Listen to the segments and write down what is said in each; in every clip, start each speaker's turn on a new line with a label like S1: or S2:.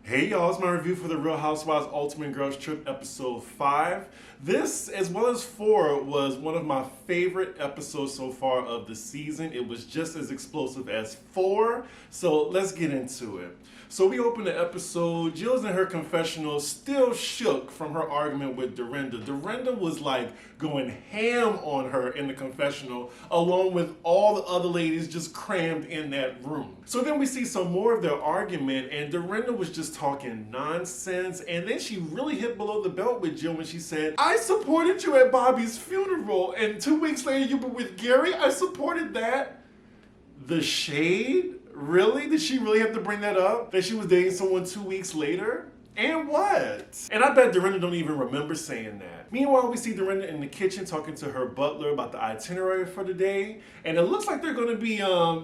S1: Hey y'all, it's my review for the Real Housewives Ultimate Girls Trip episode 5. This, as well as 4, was one of my favorite episodes so far of the season. It was just as explosive as 4, so let's get into it. So we open the episode, Jill's in her confessional, still shook from her argument with Dorinda. Dorinda was like going ham on her in the confessional, along with all the other ladies just crammed in that room. So then we see some more of their argument, and Dorinda was just talking nonsense, and then she really hit below the belt with Jill when she said, I supported you at Bobby's funeral, and 2 weeks later you were with Gary. I supported that. The shade? Really? Did she really have to bring that up? That she was dating someone 2 weeks later? And what? And I bet Dorinda don't even remember saying that. Meanwhile, we see Dorinda in the kitchen talking to her butler about the itinerary for the day. And it looks like they're going to be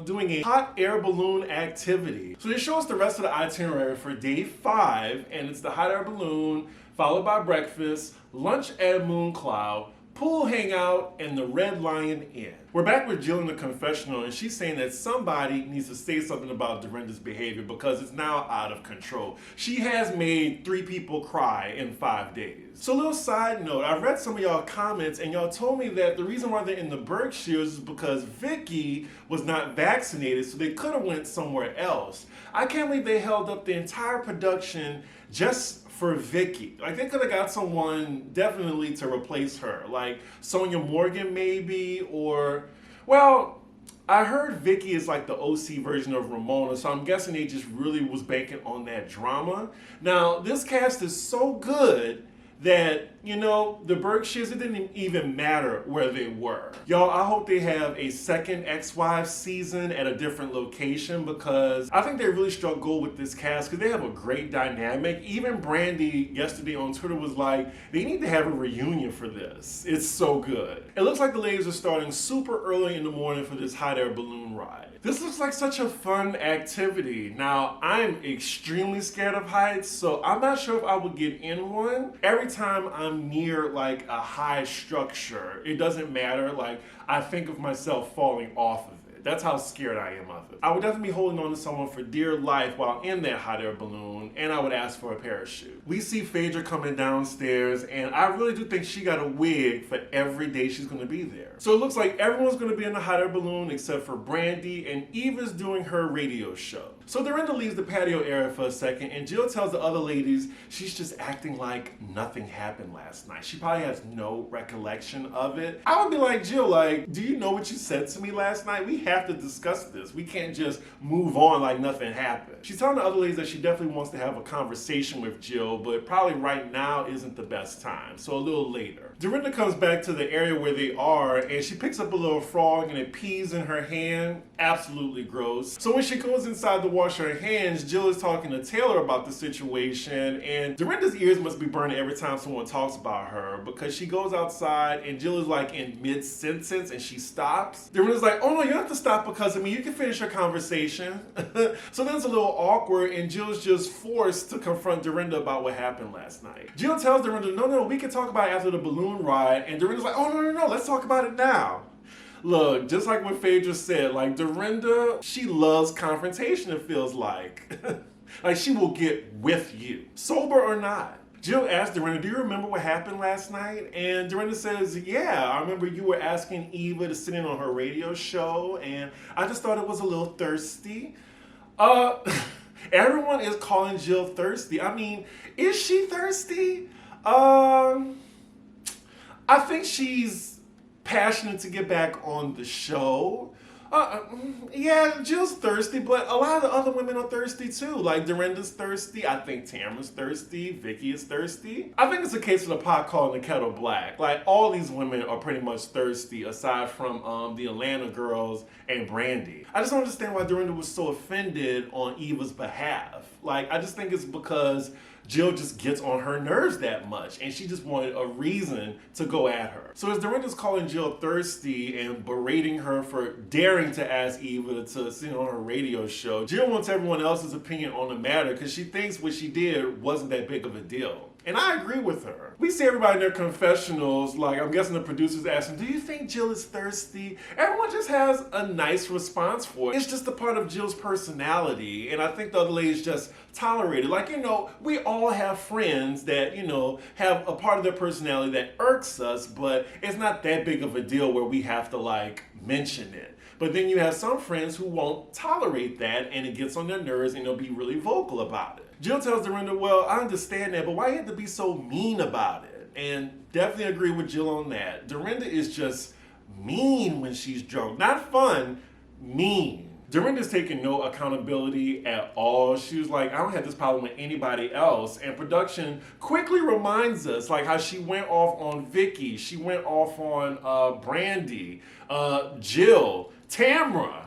S1: doing a hot air balloon activity. So they show us the rest of the itinerary for day 5. And it's the hot air balloon, followed by breakfast, lunch at Moon Cloud, pool hangout, and the Red Lion Inn. We're back with Jill in the confessional, and she's saying that somebody needs to say something about Dorinda's behavior because it's now out of control. She has made 3 people cry in 5 days. So a little side note, I read some of y'all comments and y'all told me that the reason why they're in the Berkshires is because Vicky was not vaccinated, so they could have went somewhere else. I can't believe they held up the entire production just for Vicky. Like, they could have got someone definitely to replace her, like Sonia Morgan maybe, or, well, I heard Vicky is like the OC version of Ramona, so I'm guessing they just really was banking on that drama. Now, this cast is so good that, you know, the Berkshires, it didn't even matter where they were. Y'all, I hope they have a second Ex-Wives season at a different location because I think they really struck gold with this cast because they have a great dynamic. Even Brandy yesterday on Twitter was like, they need to have a reunion for this. It's so good. It looks like the ladies are starting super early in the morning for this hot air balloon ride. This looks like such a fun activity. Now, I'm extremely scared of heights, so I'm not sure if I would get in one. Every time I'm near like a high structure, it doesn't matter, like I think of myself falling off of it. That's how scared I am of it. I would definitely be holding on to someone for dear life while in that hot air balloon, and I would ask for a parachute. We see Phaedra coming downstairs, and I really do think she got a wig for every day she's gonna be there. So it looks like everyone's gonna be in the hot air balloon except for Brandy, and Eva's doing her radio show. So Dorinda leaves the patio area for a second, and Jill tells the other ladies she's just acting like nothing happened last night. She probably has no recollection of it. I would be like, Jill, like, do you know what you said to me last night? We have to discuss this. We can't just move on like nothing happened. She's telling the other ladies that she definitely wants to have a conversation with Jill, but probably right now isn't the best time, so a little later. Dorinda comes back to the area where they are, and she picks up a little frog and it pees in her hand. Absolutely gross. So when she goes inside to wash her hands, Jill is talking to Taylor about the situation, and Dorinda's ears must be burning every time someone talks about her because she goes outside and Jill is like in mid-sentence and she stops. Dorinda's like, oh no, you don't have to stop because of me. You can finish your conversation. So then it's a little awkward, and Jill's just forced to confront Dorinda about what happened last night. Jill tells Dorinda, no, we can talk about it after the balloon ride, and Dorinda's like, oh no, let's talk about it now. Look, just like what Phaedra said, like Dorinda, she loves confrontation, it feels like. Like she will get with you, sober or not. Jill asked Dorinda, do you remember what happened last night? And Dorinda says, yeah, I remember you were asking Eva to sit in on her radio show, and I just thought it was a little thirsty. Everyone is calling Jill thirsty. I mean, is she thirsty? I think she's passionate to get back on the show. Yeah, Jill's thirsty, but a lot of the other women are thirsty too. Like Dorinda's thirsty, I think Tamara's thirsty, Vicky is thirsty. I think it's a case of the pot calling the kettle black. Like all these women are pretty much thirsty aside from the Atlanta girls and Brandy. I just don't understand why Dorinda was so offended on Eva's behalf. Like I just think it's because Jill just gets on her nerves that much, and she just wanted a reason to go at her. So as Dorinda's calling Jill thirsty and berating her for daring to ask Eva to sit on her radio show, Jill wants everyone else's opinion on the matter because she thinks what she did wasn't that big of a deal. And I agree with her. We see everybody in their confessionals, like I'm guessing the producers asking, do you think Jill is thirsty? Everyone just has a nice response for it. It's just a part of Jill's personality. And I think the other ladies just tolerate it. Like, we all have friends that, have a part of their personality that irks us, but it's not that big of a deal where we have to like mention it. But then you have some friends who won't tolerate that and it gets on their nerves and they'll be really vocal about it. Jill tells Dorinda, well, I understand that, but why you have to be so mean about it? And definitely agree with Jill on that. Dorinda is just mean when she's drunk. Not fun, mean. Dorinda's taking no accountability at all. She was like, I don't have this problem with anybody else. And production quickly reminds us like how she went off on Vicky. She went off on Brandy, Jill, Tamra.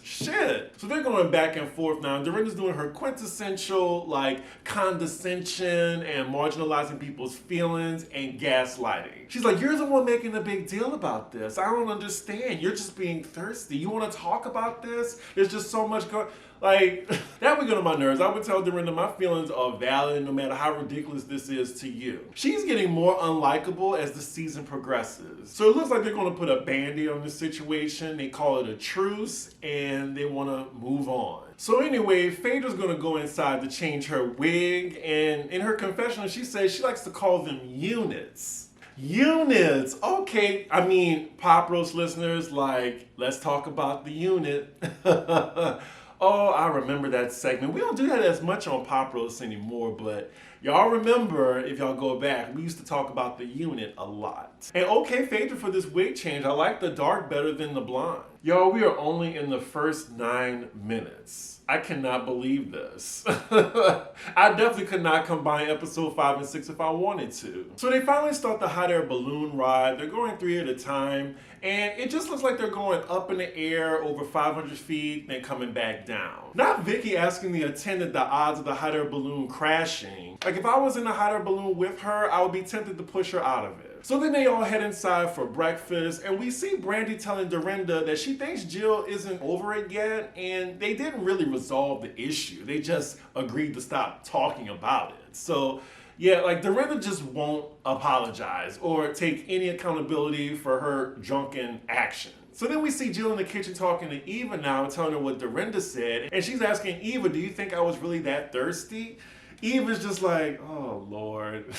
S1: Shit. So they're going back and forth now. Dorinda's doing her quintessential like condescension and marginalizing people's feelings and gaslighting. She's like, you're the one making a big deal about this. I don't understand. You're just being thirsty. You want to talk about this? There's just so much going. Like, that would get on my nerves. I would tell Dorinda my feelings are valid no matter how ridiculous this is to you. She's getting more unlikable as the season progresses. So it looks like they're going to put a band-aid on this situation. They call it a truce and they want to move on. So anyway, Phaedra's going to go inside to change her wig, and in her confessional she says she likes to call them units. Units, okay. I mean, Pop Roast listeners, like, let's talk about the unit. Oh, I remember that segment. We don't do that as much on Pop Roast anymore, but y'all remember, if y'all go back, we used to talk about the unit a lot. And okay, Phaedra, for this wig change, I like the dark better than the blonde. Y'all, we are only in the first 9 minutes. I cannot believe this. I definitely could not combine episode 5 and 6 if I wanted to. So they finally start the hot air balloon ride. They're going 3 at a time, and it just looks like they're going up in the air over 500 feet, then coming back down. Not Vicky asking the attendant the odds of the hot air balloon crashing. Like, if I was in a hot air balloon with her, I would be tempted to push her out of it. So then they all head inside for breakfast, and we see Brandy telling Dorinda that she thinks Jill isn't over it yet, and they didn't really resolve the issue. They just agreed to stop talking about it. So yeah, like Dorinda just won't apologize or take any accountability for her drunken actions. So then we see Jill in the kitchen talking to Eva now, telling her what Dorinda said, and she's asking Eva, do you think I was really that thirsty? Eva's just like, oh Lord.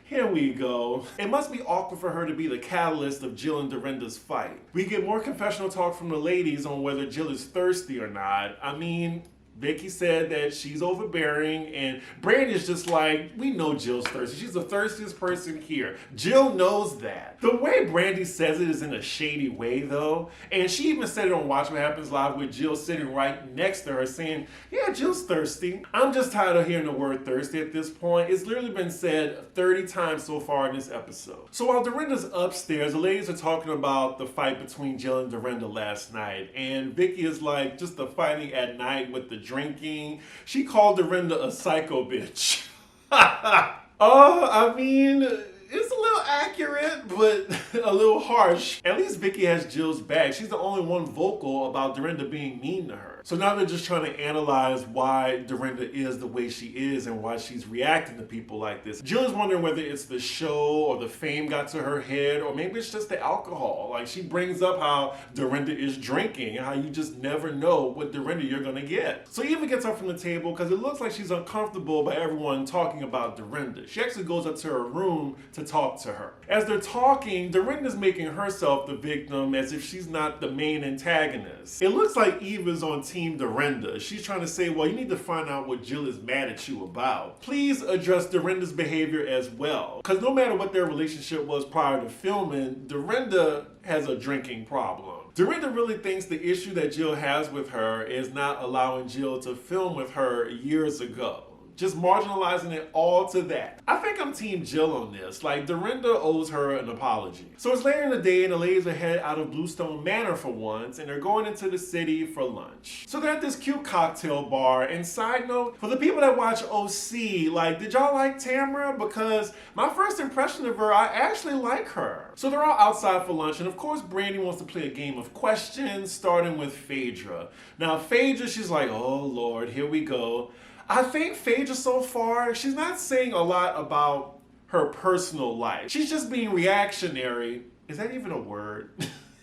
S1: Here we go. It must be awkward for her to be the catalyst of Jill and Dorinda's fight. We get more confessional talk from the ladies on whether Jill is thirsty or not. I mean, Vicky said that she's overbearing, and Brandy's just like, we know Jill's thirsty. She's the thirstiest person here. Jill knows that. The way Brandy says it is in a shady way, though, and she even said it on Watch What Happens Live with Jill sitting right next to her saying, yeah, Jill's thirsty. I'm just tired of hearing the word thirsty at this point. It's literally been said 30 times so far in this episode. So while Dorinda's upstairs, the ladies are talking about the fight between Jill and Dorinda last night, and Vicky is like, just the fighting at night with the drinking. She called Dorinda a psycho bitch. I mean, it's a little accurate, but a little harsh. At least Vicky has Jill's back. She's the only one vocal about Dorinda being mean to her. So now they're just trying to analyze why Dorinda is the way she is and why she's reacting to people like this. Jill is wondering whether it's the show or the fame got to her head, or maybe it's just the alcohol. Like, she brings up how Dorinda is drinking and how you just never know what Dorinda you're gonna get. So Eva gets up from the table because it looks like she's uncomfortable by everyone talking about Dorinda. She actually goes up to her room to talk to her. As they're talking, Dorinda's making herself the victim as if she's not the main antagonist. It looks like Eva's on Team Dorinda. She's trying to say, well, you need to find out what Jill is mad at you about. Please address Dorinda's behavior as well. Because no matter what their relationship was prior to filming, Dorinda has a drinking problem. Dorinda really thinks the issue that Jill has with her is not allowing Jill to film with her years ago. Just marginalizing it all to that. I think I'm Team Jill on this. Like, Dorinda owes her an apology. So it's later in the day and the ladies are headed out of Bluestone Manor for once, and they're going into the city for lunch. So they're at this cute cocktail bar, and side note, for the people that watch OC, like, did y'all like Tamra? Because my first impression of her, I actually like her. So they're all outside for lunch, and of course Brandy wants to play a game of questions, starting with Phaedra. Now Phaedra, she's like, oh Lord, here we go. I think Phaedra so far, she's not saying a lot about her personal life. She's just being reactionary. Is that even a word?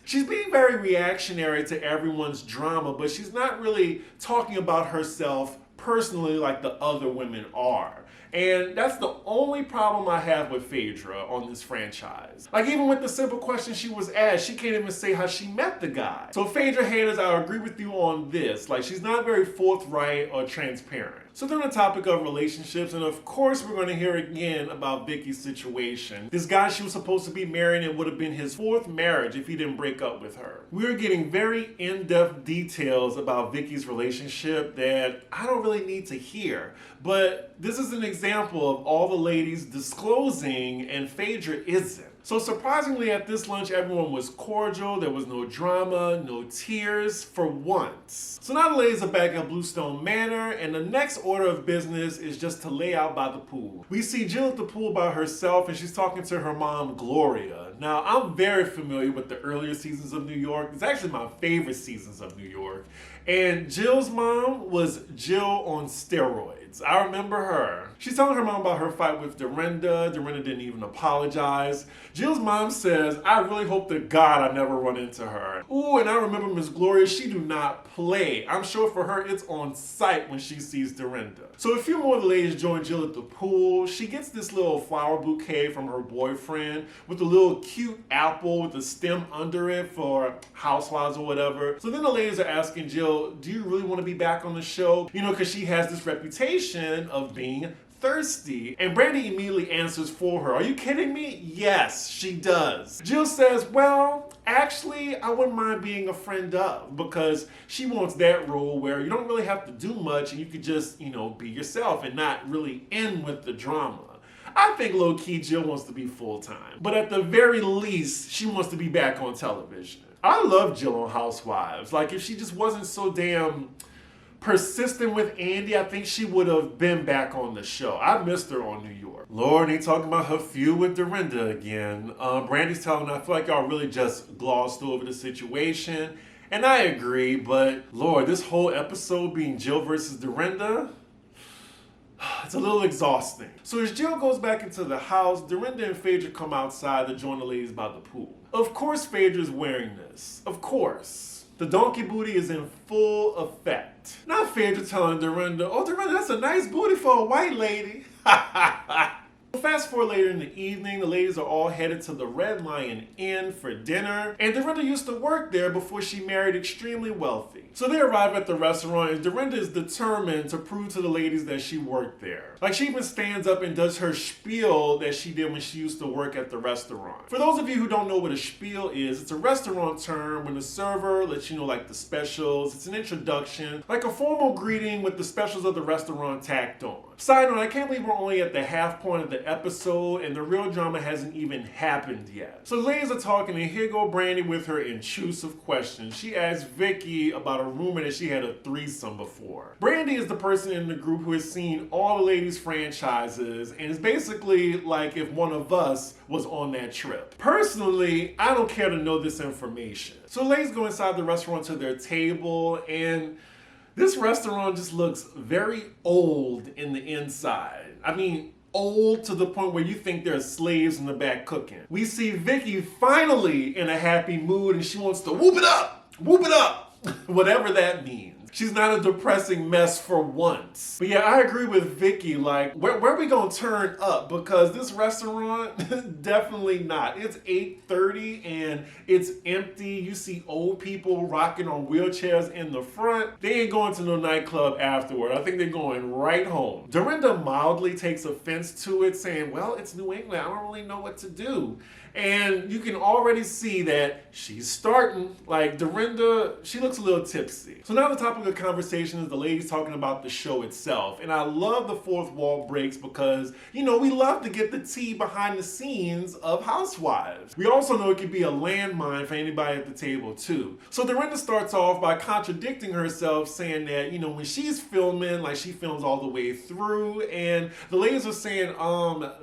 S1: She's being very reactionary to everyone's drama, but she's not really talking about herself personally like the other women are. And that's the only problem I have with Phaedra on this franchise. Like, even with the simple question she was asked, she can't even say how she met the guy. So Phaedra haters, I agree with you on this. Like, she's not very forthright or transparent. So then, on the topic of relationships, and of course we're going to hear again about Vicky's situation. This guy she was supposed to be marrying, it would have been his 4th marriage if he didn't break up with her. We're getting very in-depth details about Vicky's relationship that I don't really need to hear. But this is an example of all the ladies disclosing and Phaedra isn't. So surprisingly, at this lunch, everyone was cordial. There was no drama, no tears for once. So now the ladies are back at Bluestone Manor, and the next order of business is just to lay out by the pool. We see Jill at the pool by herself, and she's talking to her mom, Gloria. Now, I'm very familiar with the earlier seasons of New York. It's actually my favorite seasons of New York. And Jill's mom was Jill on steroids. I remember her. She's telling her mom about her fight with Dorinda. Dorinda didn't even apologize. Jill's mom says, I really hope to God I never run into her. Ooh, and I remember Miss Gloria, she do not play. I'm sure for her, it's on sight when she sees Dorinda. So a few more of the ladies join Jill at the pool. She gets this little flower bouquet from her boyfriend with a little cute apple with a stem under it for Housewives or whatever. So then the ladies are asking Jill, do you really want to be back on the show? You know, because she has this reputation of being thirsty. And Brandy immediately answers for her. Are you kidding me? Yes, she does. Jill says, well, actually, I wouldn't mind being a friend of, because she wants that role where you don't really have to do much and you could just, you know, be yourself and not really end with the drama. I think low-key Jill wants to be full-time, but at the very least, she wants to be back on television. I love Jill on Housewives. Like, if she just wasn't so damn persistent with Andy, I think she would have been back on the show. I missed her on New York. Lord, they talking about her feud with Dorinda again. Brandy's telling her, I feel like y'all really just glossed over the situation. And I agree, but Lord, this whole episode being Jill versus Dorinda, it's a little exhausting. So as Jill goes back into the house, Dorinda and Phaedra come outside to join the ladies by the pool. Of course Phaedra's wearing this. Of course. The donkey booty is in full effect. Now Phaedra telling Dorinda, oh Dorinda, that's a nice booty for a white lady. Fast forward later in the evening, the ladies are all headed to the Red Lion Inn for dinner, and Dorinda used to work there before she married extremely wealthy. So they arrive at the restaurant, and Dorinda is determined to prove to the ladies that she worked there. Like, she even stands up and does her spiel that she did when she used to work at the restaurant. For those of you who don't know what a spiel is, it's a restaurant term when the server lets you know, like, the specials. It's an introduction, like a formal greeting with the specials of the restaurant tacked on. Side note, I can't believe we're only at the half point of the episode and the real drama hasn't even happened yet. So the ladies are talking, and here go Brandy with her intrusive questions. She asked Vicky about a rumor that she had a threesome before. Brandy is the person in the group who has seen all the ladies' franchises, and it's basically like if one of us was on that trip. Personally, I don't care to know this information. So the ladies go inside the restaurant to their table, and this restaurant just looks very old in the inside. I mean, old to the point where you think there are slaves in the back cooking. We see Vicky finally in a happy mood, and she wants to whoop it up, whatever that means. She's not a depressing mess for once. But yeah, I agree with Vicky. Like, where are we gonna turn up? Because this restaurant, definitely not. It's 8:30 and it's empty. You see old people rocking on wheelchairs in the front. They ain't going to no nightclub afterward. I think they're going right home. Dorinda mildly takes offense to it, saying, well, it's New England. I don't really know what to do. And you can already see that she's starting. Like, Dorinda, she looks a little tipsy. So now the topic of conversation is the ladies talking about the show itself. And I love the fourth wall breaks because, you know, we love to get the tea behind the scenes of Housewives. We also know it could be a landmine for anybody at the table too. So Dorinda starts off by contradicting herself, saying that, you know, when she's filming, like, she films all the way through. And the ladies are saying,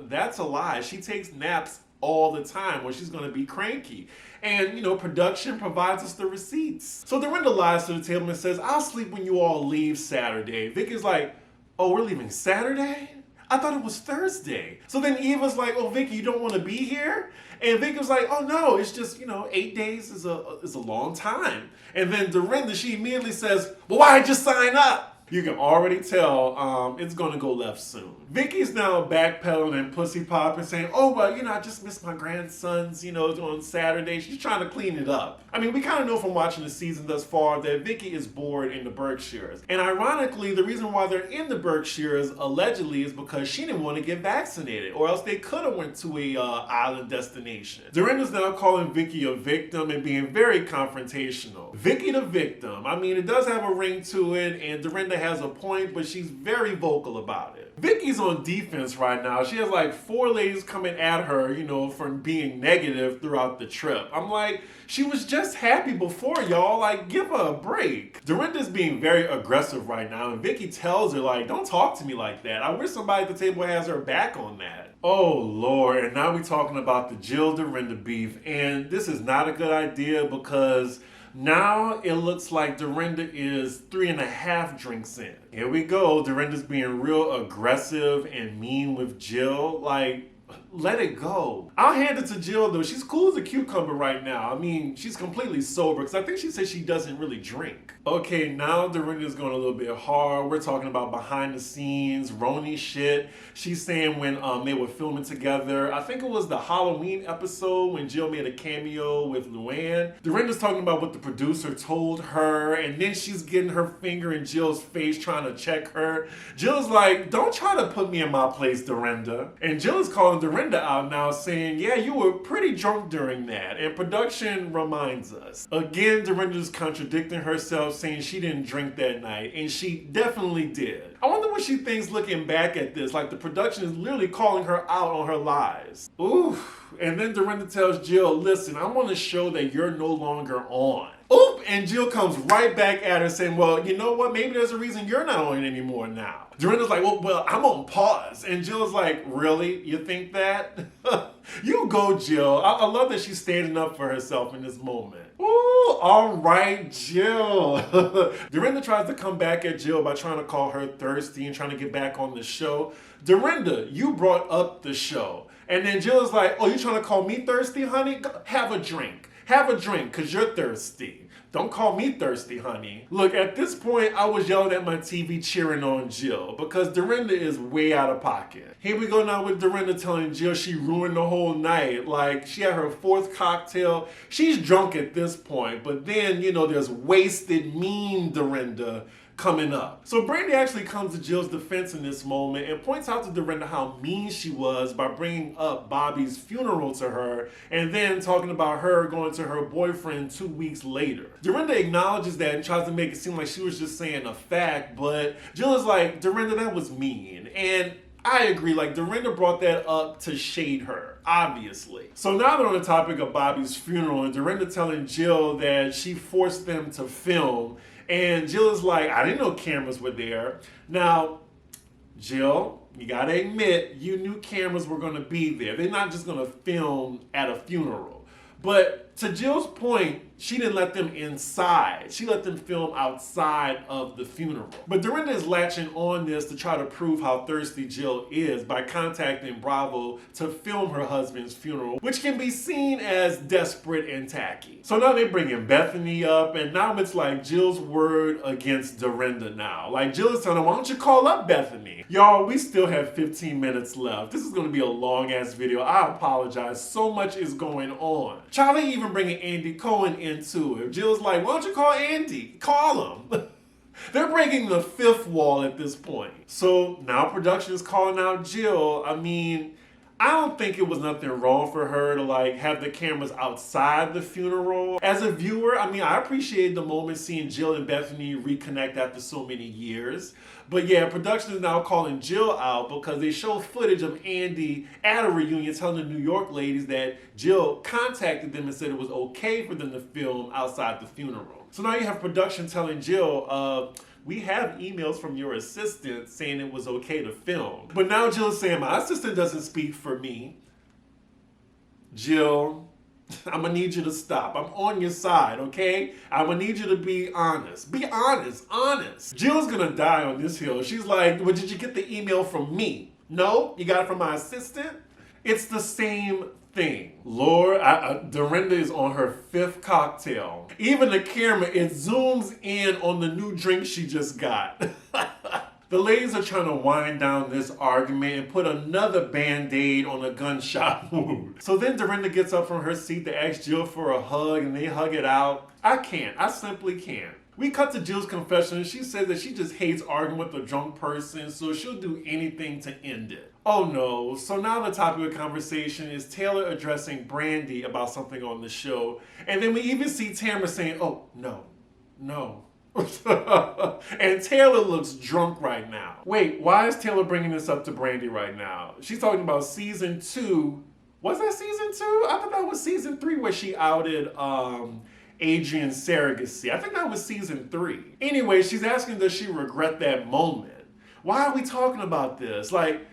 S1: that's a lie. She takes naps all the time when she's going to be cranky. And, you know, production provides us the receipts. So Dorinda lies to the table and says, I'll sleep when you all leave Saturday. Vicky's like, oh, we're leaving Saturday? I thought it was Thursday. So then Eva's like, oh, Vicky, you don't want to be here? And Vicky was like, oh no, it's just, 8 days is a long time. And then Dorinda, she immediately says, well, why'd you sign up? You can already tell it's going to go left soon. Vicky's now backpedaling and pussy popping, saying, oh, well, I just missed my grandsons, on Saturday. She's trying to clean it up. I mean, we kind of know from watching the season thus far that Vicky is bored in the Berkshires. And ironically, the reason why they're in the Berkshires, allegedly, is because she didn't want to get vaccinated, or else they could have went to a island destination. Dorinda's now calling Vicky a victim and being very confrontational. Vicky the victim. I mean, it does have a ring to it, and Dorinda has a point, but she's very vocal about it. Vicky's on defense right now. She has like 4 ladies coming at her, for being negative throughout the trip. I'm like, she was just happy before, y'all. Like, give her a break. Dorinda's being very aggressive right now, and Vicky tells her, like, don't talk to me like that. I wish somebody at the table has her back on that. Oh, Lord. And now we're talking about the Jill-Dorinda beef, and this is not a good idea because now it looks like Dorinda is 3.5 drinks in. Here we go. Dorinda's being real aggressive and mean with Jill. Like, let it go. I'll hand it to Jill, though. She's cool as a cucumber right now. I mean, she's completely sober because I think she said she doesn't really drink. Okay, now Dorinda's going a little bit hard. We're talking about behind the scenes, Roni shit. She's saying when they were filming together, I think it was the Halloween episode when Jill made a cameo with Luann. Dorinda's talking about what the producer told her, and then she's getting her finger in Jill's face trying to check her. Jill's like, don't try to put me in my place, Dorinda. And Jill is calling Dorinda out now saying, yeah, you were pretty drunk during that. And production reminds us. Again, Dorinda's contradicting herself, saying she didn't drink that night, and she definitely did. I wonder what she thinks looking back at this, like the production is literally calling her out on her lies. Oof. And then Dorinda tells Jill, listen, I want to show that you're no longer on. Oop, and Jill comes right back at her saying, well, you know what? Maybe there's a reason you're not on anymore now. Dorinda's like, well, I'm on pause. And Jill's like, really? You think that? You go, Jill. I love that she's standing up for herself in this moment. Ooh, all right, Jill. Dorinda tries to come back at Jill by trying to call her thirsty and trying to get back on the show. Dorinda, you brought up the show. And then Jill is like, oh, you trying to call me thirsty, honey? Have a drink. Have a drink, because you're thirsty. Don't call me thirsty, honey. Look, at this point, I was yelling at my TV cheering on Jill because Dorinda is way out of pocket. Here we go now with Dorinda telling Jill she ruined the whole night. Like, she had her 4th cocktail. She's drunk at this point, but then, there's wasted, mean Dorinda coming up. So Brandy actually comes to Jill's defense in this moment and points out to Dorinda how mean she was by bringing up Bobby's funeral to her and then talking about her going to her boyfriend 2 weeks later. Dorinda acknowledges that and tries to make it seem like she was just saying a fact, but Jill is like, Dorinda, that was mean. And I agree, like Dorinda brought that up to shade her, obviously. So now they're on the topic of Bobby's funeral and Dorinda telling Jill that she forced them to film. And Jill is like, I didn't know cameras were there. Now, Jill, you gotta admit, you knew cameras were gonna be there. They're not just gonna film at a funeral. But to Jill's point, she didn't let them inside. She let them film outside of the funeral. But Dorinda is latching on this to try to prove how thirsty Jill is by contacting Bravo to film her husband's funeral, which can be seen as desperate and tacky. So now they're bringing Bethany up, and now it's like Jill's word against Dorinda now. Like Jill is telling her, why don't you call up Bethany? Y'all, we still have 15 minutes left. This is going to be a long-ass video. I apologize. So much is going on. Charlie even bringing Andy Cohen into it. Jill's like, why don't you call Andy? Call him. They're breaking the 5th wall at this point. So now production is calling out Jill. I mean, I don't think it was nothing wrong for her to like have the cameras outside the funeral. As a viewer, I mean, I appreciate the moment seeing Jill and Bethany reconnect after so many years. But yeah, production is now calling Jill out because they show footage of Andy at a reunion telling the New York ladies that Jill contacted them and said it was okay for them to film outside the funeral. So now you have production telling Jill, we have emails from your assistant saying it was okay to film. But now Jill is saying, my assistant doesn't speak for me. Jill, I'm gonna need you to stop. I'm on your side, okay? I'm gonna need you to be honest. Be honest. Jill's gonna die on this hill. She's like, well, did you get the email from me? No, you got it from my assistant? It's the same thing. Lord, Dorinda is on her 5th cocktail. Even the camera, it zooms in on the new drink she just got. The ladies are trying to wind down this argument and put another band-aid on a gunshot wound. So then Dorinda gets up from her seat to ask Jill for a hug, and they hug it out. I simply can't. We cut to Jill's confession, and she says that she just hates arguing with a drunk person, so she'll do anything to end it. Oh no, so now the topic of conversation is Taylor addressing Brandy about something on the show, and then we even see Tamra saying, oh, no. And Taylor looks drunk right now. Wait, why is Taylor bringing this up to Brandy right now? She's talking about season 2. Was that season 2? I thought that was season 3 where she outed Adrian's surrogacy. I think that was season 3. Anyway, she's asking, does she regret that moment? Why are we talking about this? Like,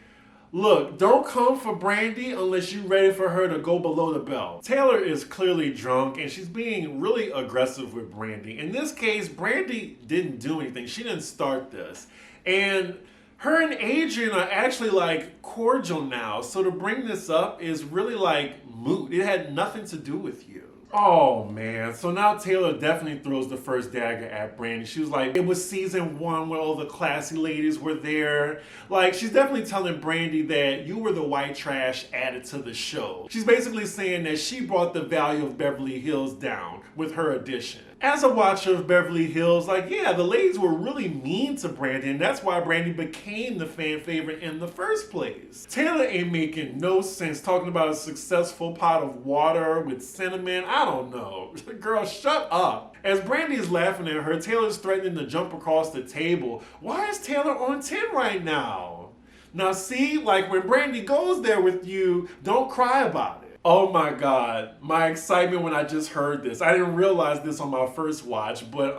S1: look, don't come for Brandy unless you're ready for her to go below the belt. Taylor is clearly drunk and she's being really aggressive with Brandy. In this case, Brandy didn't do anything. She didn't start this. And her and Adrian are actually like cordial now. So to bring this up is really like moot. It had nothing to do with you. Oh man, so now Taylor definitely throws the first dagger at Brandy. She was like, it was season 1 where all the classy ladies were there. Like, she's definitely telling Brandy that you were the white trash added to the show. She's basically saying that she brought the value of Beverly Hills down with her addition. As a watcher of Beverly Hills, like, yeah, the ladies were really mean to Brandy, and that's why Brandy became the fan favorite in the first place. Taylor ain't making no sense talking about a successful pot of water with cinnamon. I don't know. Girl, shut up. As Brandy is laughing at her, Taylor's threatening to jump across the table. Why is Taylor on 10 right now? Now see, like when Brandy goes there with you, don't cry about it. Oh my God, my excitement when I just heard this. I didn't realize this on my first watch, but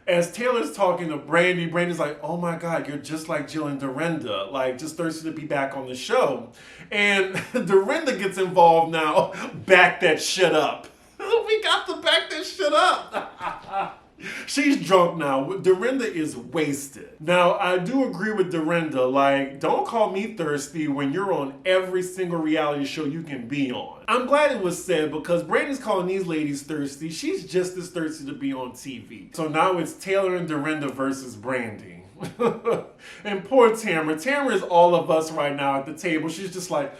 S1: as Taylor's talking to Brandy, Brandy's like, oh my God, you're just like Jill and Dorinda, like just thirsty to be back on the show. And Dorinda gets involved now. Back that shit up. We got to back that shit up. She's drunk now. Dorinda is wasted. Now, I do agree with Dorinda. Like, don't call me thirsty when you're on every single reality show you can be on. I'm glad it was said because Brandy's calling these ladies thirsty. She's just as thirsty to be on TV. So now it's Taylor and Dorinda versus Brandy. And poor Tamra. Tamra is all of us right now at the table. She's just like,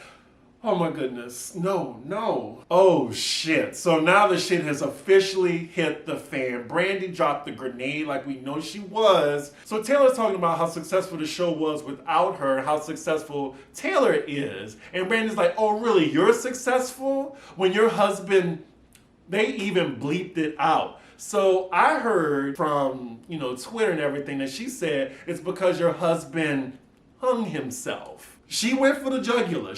S1: oh my goodness, no. Oh shit, so now the shit has officially hit the fan. Brandy dropped the grenade like we know she was. So Taylor's talking about how successful the show was without her, how successful Taylor is. And Brandy's like, oh really, you're successful? When your husband, they even bleeped it out. So I heard from, Twitter and everything that she said it's because your husband hung himself. She went for the jugular.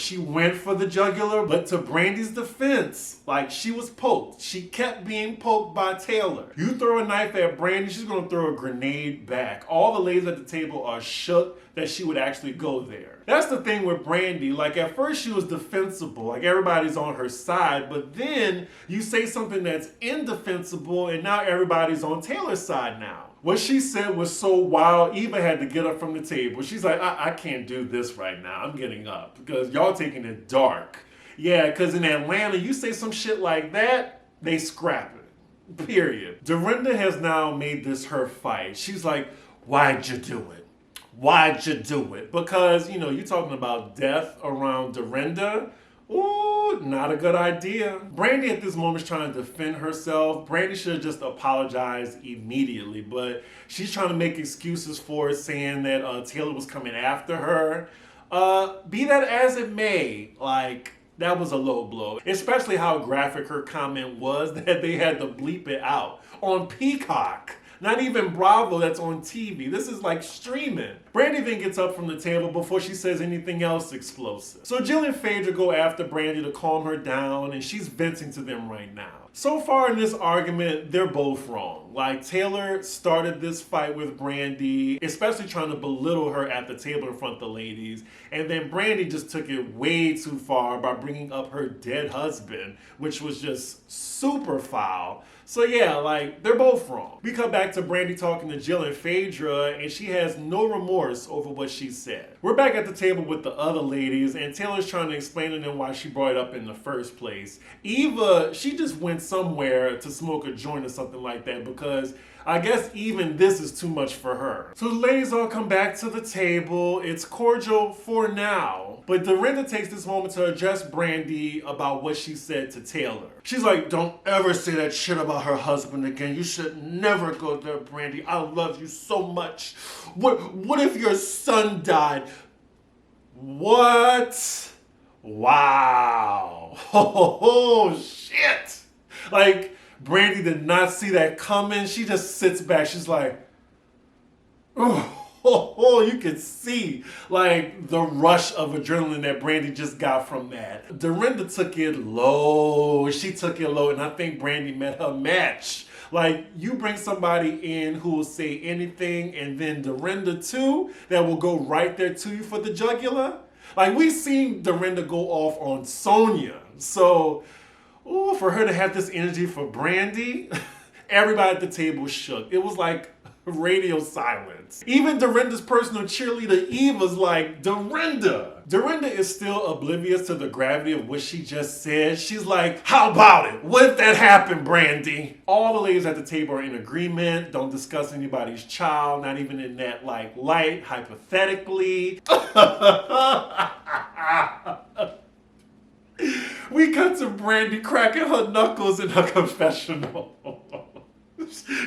S1: But to Brandy's defense, like she was poked. She kept being poked by Taylor. You throw a knife at Brandy, she's gonna throw a grenade back. All the ladies at the table are shook that she would actually go there. That's the thing with Brandy. Like at first she was defensible, like everybody's on her side, but then you say something that's indefensible and now everybody's on Taylor's side now. What she said was so wild, Eva had to get up from the table. She's like, I can't do this right now. I'm getting up because y'all taking it dark. Yeah, because in Atlanta, you say some shit like that, they scrap it. Period. Dorinda has now made this her fight. She's like, why'd you do it? Why'd you do it? Because, you're talking about death around Dorinda. Ooh, not a good idea. Brandy at this moment is trying to defend herself. Brandy should have just apologized immediately, but she's trying to make excuses for it, saying that Taylor was coming after her. Be that as it may, like, that was a low blow. Especially how graphic her comment was that they had to bleep it out on Peacock. Not even Bravo that's on TV. This is like streaming. Brandy then gets up from the table before she says anything else explosive. So Jill and Phaedra go after Brandy to calm her down, and she's venting to them right now. So far in this argument, they're both wrong. Like, Taylor started this fight with Brandy, especially trying to belittle her at the table in front of the ladies. And then Brandy just took it way too far by bringing up her dead husband, which was just super foul. So yeah, like, they're both wrong. We come back to Brandy talking to Jill and Phaedra, and she has no remorse remorse over what she said. We're back at the table with the other ladies, and Taylor's trying to explain to them why she brought it up in the first place. Eva, she just went somewhere to smoke a joint or something like that because I guess even this is too much for her. So the ladies all come back to the table. It's cordial for now. But Dorinda takes this moment to address Brandy about what she said to Taylor. She's like, don't ever say that shit about her husband again. You should never go there, Brandy. I love you so much. What if your son died? What? Wow. Oh, shit. Like, Brandy did not see that coming. She just sits back. She's like, oh, you can see like the rush of adrenaline that Brandy just got from that. Dorinda took it low. She took it low, and I think Brandy met her match. Like, you bring somebody in who will say anything, and then Dorinda too, that will go right there to you for the jugular. Like, we've seen Dorinda go off on Sonia. So, ooh, for her to have this energy for Brandy, everybody at the table shook. It was like radio silence. Even Dorinda's personal cheerleader, Eva's like, Dorinda. Dorinda is still oblivious to the gravity of what she just said. She's like, how about it? What if that happened, Brandy? All the ladies at the table are in agreement. Don't discuss anybody's child, not even in that like light, hypothetically. We cut to Brandy cracking her knuckles in her confessional.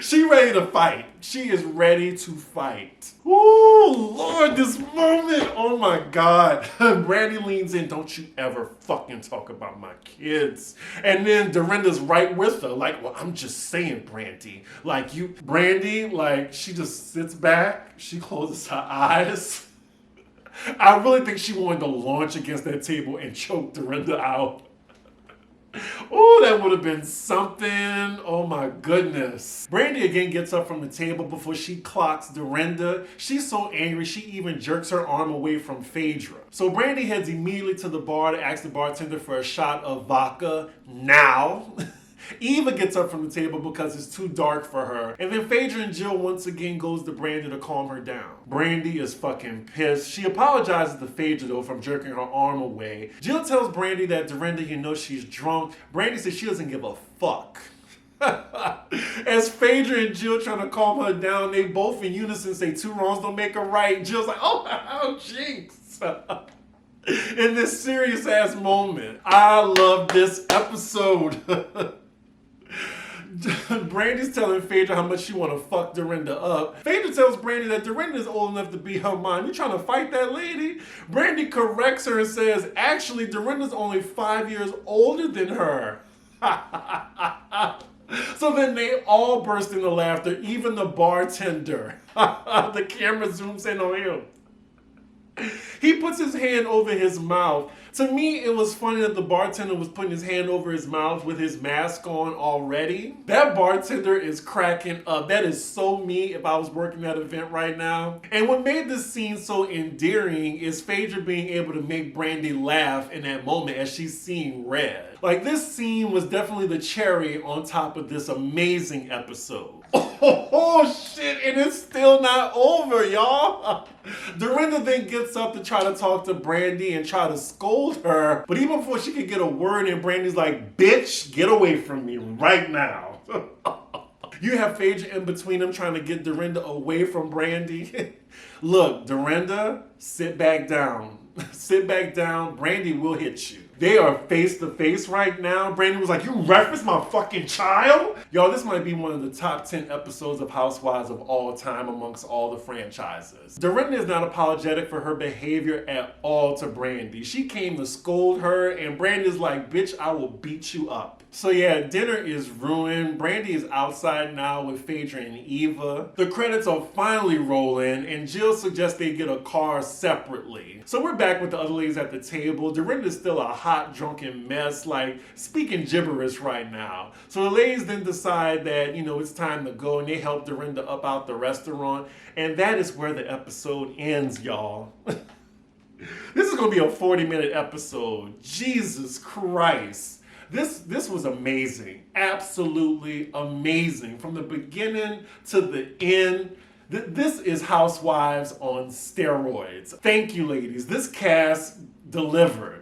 S1: She ready to fight. She is ready to fight. Ooh, Lord, this moment. Oh my God. Brandy leans in. Don't you ever fucking talk about my kids. And then Dorinda's right with her. Like, well, I'm just saying, Brandy. Like, you, Brandy, like, she just sits back. She closes her eyes. I really think she wanted to launch against that table and choke Dorinda out. Oh, that would have been something. Oh my goodness. Brandy again gets up from the table before she clocks Dorinda. She's so angry, she even jerks her arm away from Phaedra. So Brandy heads immediately to the bar to ask the bartender for a shot of vodka now. Eva gets up from the table because it's too dark for her. And then Phaedra and Jill once again goes to Brandy to calm her down. Brandy is fucking pissed. She apologizes to Phaedra though from jerking her arm away. Jill tells Brandy that Dorinda, you know she's drunk. Brandy says she doesn't give a fuck. As Phaedra and Jill trying to calm her down, they both in unison say two wrongs don't make a right. Jill's like, oh, jinx. In this serious ass moment. I love this episode. Brandy's telling Phaedra how much she want to fuck Dorinda up. Phaedra tells Brandy that Dorinda is old enough to be her mom. You trying to fight that lady? Brandy corrects her and says, actually, Dorinda's only 5 years older than her. So then they all burst into laughter, even the bartender. The camera zooms in on him. He puts his hand over his mouth. To me, it was funny that the bartender was putting his hand over his mouth with his mask on already. That bartender is cracking up. That is so me if I was working that event right now. And what made this scene so endearing is Phaedra being able to make Brandy laugh in that moment as she's seeing red. Like, this scene was definitely the cherry on top of this amazing episode. Oh shit, and it's still not over, y'all. Dorinda then gets up to try to talk to Brandy and try to scold her. But even before she could get a word in, Brandy's like, bitch, get away from me right now. You have Phaedra in between them trying to get Dorinda away from Brandy. Look, Dorinda, sit back down. Sit back down. Brandy will hit you. They are face to face right now. Brandy was like, you referenced my fucking child? Y'all, this might be one of the top 10 episodes of Housewives of all time amongst all the franchises. Dorinda is not apologetic for her behavior at all to Brandy. She came to scold her, and Brandy's like, bitch, I will beat you up. So yeah, dinner is ruined. Brandy is outside now with Phaedra and Eva. The credits are finally rolling, and Jill suggests they get a car separately. So we're back with the other ladies at the table. Dorinda's still a hot, drunken mess, like speaking gibberish right now. So the ladies then decide that, you know, it's time to go, and they help Dorinda up out the restaurant. And that is where the episode ends, y'all. This is gonna be a 40-minute episode. Jesus Christ. This was amazing. Absolutely amazing. From the beginning to the end. This is Housewives on steroids. Thank you, ladies. This cast delivered.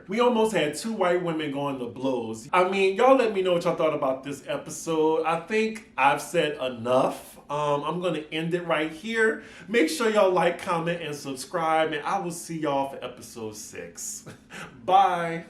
S1: We almost had 2 white women going to blows. I mean, y'all let me know what y'all thought about this episode. I think I've said enough. I'm going to end it right here. Make sure y'all like, comment, and subscribe, and I will see y'all for episode 6. Bye.